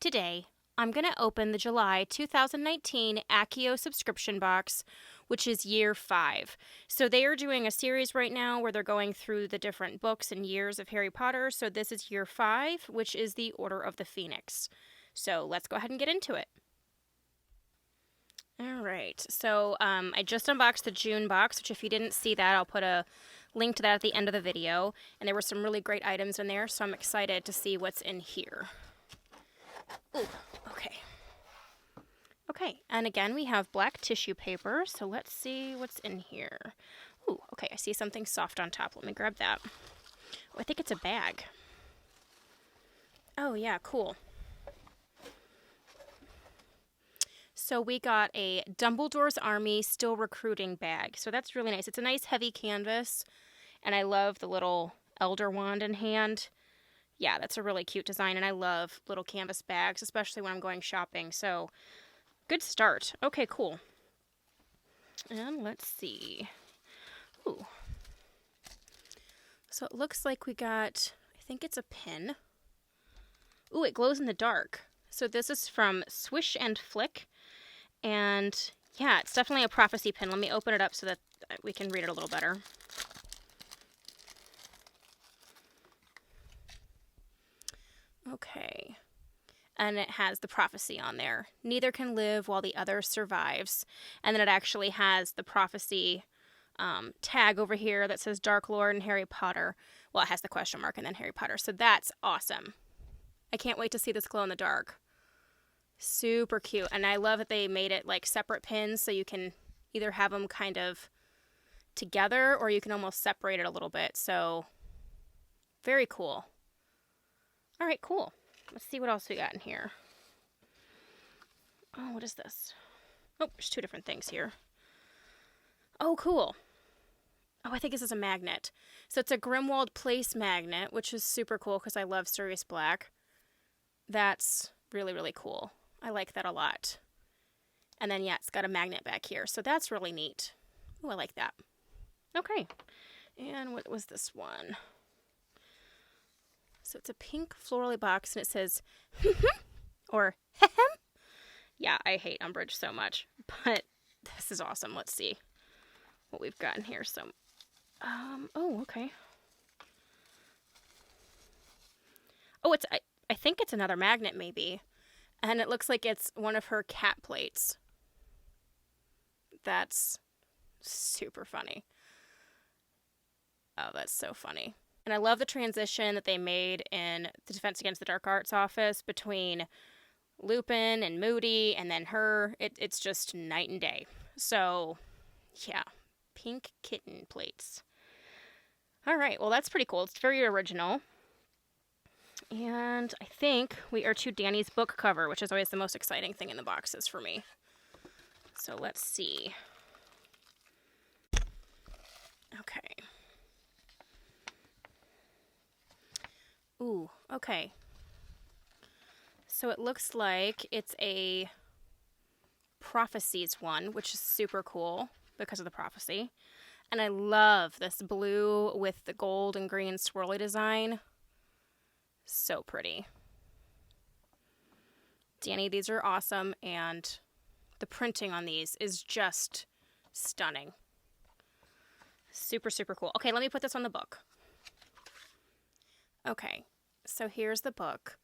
Today, I'm going to open the July 2019 Accio Subscription Box, which is year 5. So they are doing a series right now where they're going through the different books and years of Harry Potter. So this is year 5, which is the Order of the Phoenix. So let's go ahead and get into it. All right, so I just unboxed the June box, which if you didn't see that, I'll put a link to that at the end of the video. And there were some really great items in there, so I'm excited to see what's in here. Ooh, okay. Okay, and again, we have black tissue paper, so let's see what's in here. Ooh, okay, I see something soft on top. Let me grab that. Oh, I think it's a bag. Oh, yeah, cool. So we got a Dumbledore's Army Still Recruiting bag. So that's really nice. It's a nice heavy canvas, and I love the little elder wand in hand. Yeah, that's a really cute design, and I love little canvas bags, especially when I'm going shopping. So good start. Okay, cool. And let's see. Ooh. So it looks like we got, I think it's a pin. Ooh, it glows in the dark. So this is from Swish and Flick. And yeah, it's definitely a prophecy pin. Let me open it up so that we can read it a little better. Okay. And it has the prophecy on there. Neither can live while the other survives. And then it actually has the prophecy tag over here that says Dark Lord and Harry Potter. Well, it has the question mark and then Harry Potter. So that's awesome. I can't wait to see this glow in the dark. Super cute. And I love that they made it like separate pins, so you can either have them kind of together or you can almost separate it a little bit. So very cool. All right, cool. Let's see what else we got in here. Oh, what is this? Oh, there's 2 different things here. Oh, cool. Oh, I think this is a magnet. So it's a Grimwald Place magnet, which is super cool because I love Sirius Black. That's really, really cool. I like that a lot. And then, yeah, it's got a magnet back here. So that's really neat. Oh, I like that. Okay. And what was this one? So it's a pink florally box, and it says, or hehem. Yeah, I hate Umbridge so much, but this is awesome. Let's see what we've got in here. So, oh, okay. Oh, I think it's another magnet, maybe. And it looks like it's one of her cat plates. That's super funny. Oh, that's so funny. And I love the transition that they made in the Defense Against the Dark Arts office between Lupin and Moody and then her. It's just night and day. So, yeah, pink kitten plates. All right, well, that's pretty cool. It's very original. And I think we are to Danny's book cover, which is always the most exciting thing in the boxes for me. So let's see. Okay. Ooh, okay. So it looks like it's a prophecies one, which is super cool because of the prophecy. And I love this blue with the gold and green swirly design. So pretty. Danny, these are awesome, and the printing on these is just stunning. Super, super cool. Okay, let me put this on the book. Okay, so here's the book,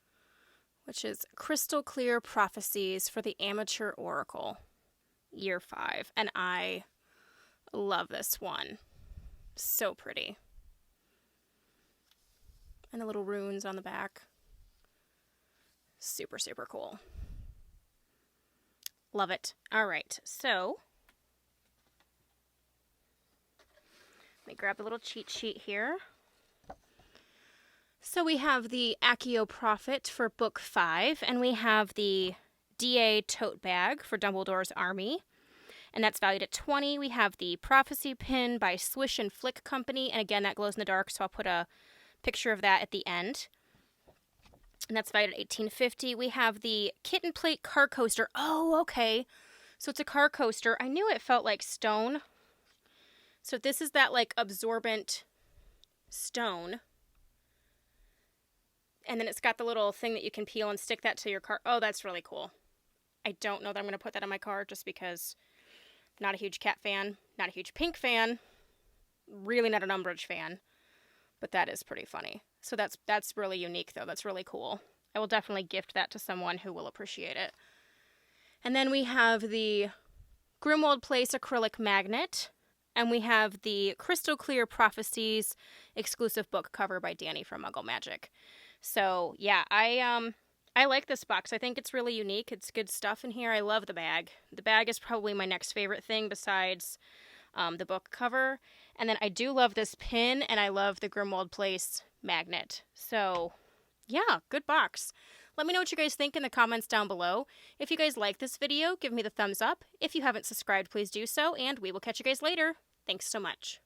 which is Crystal Clear Prophecies for the Amateur Oracle, Year 5. And I love this one. So pretty. And the little runes on the back. Super, super cool. Love it. All right, so let me grab a little cheat sheet here. So we have the Accio Prophet for Book 5, and we have the DA tote bag for Dumbledore's Army, and that's valued at $20. We have the Prophecy pin by Swish and Flick Company, and again, that glows in the dark, so I'll put a picture of that at the end. And that's valued at $18.50. We have the Kitten Plate car coaster. Oh, okay. So it's a car coaster. I knew it felt like stone. So this is that like absorbent stone. And then it's got the little thing that you can peel and stick that to your car. Oh, that's really cool. I don't know that I'm going to put that on my car just because I'm not a huge cat fan, not a huge pink fan, really not an Umbridge fan, but that is pretty funny. So that's really unique, though. That's really cool. I will definitely gift that to someone who will appreciate it. And then we have the Grimwald Place acrylic magnet, and we have the Crystal Clear Prophecies exclusive book cover by Danny from Muggle Magic. So yeah, I like this box. I think it's really unique. It's good stuff in here. I love the bag. The bag is probably my next favorite thing besides the book cover. And then I do love this pin, and I love the Grimwald Place magnet. So yeah, good box. Let me know what you guys think in the comments down below. If you guys like this video, give me the thumbs up. If you haven't subscribed, please do so, and we will catch you guys later. Thanks so much.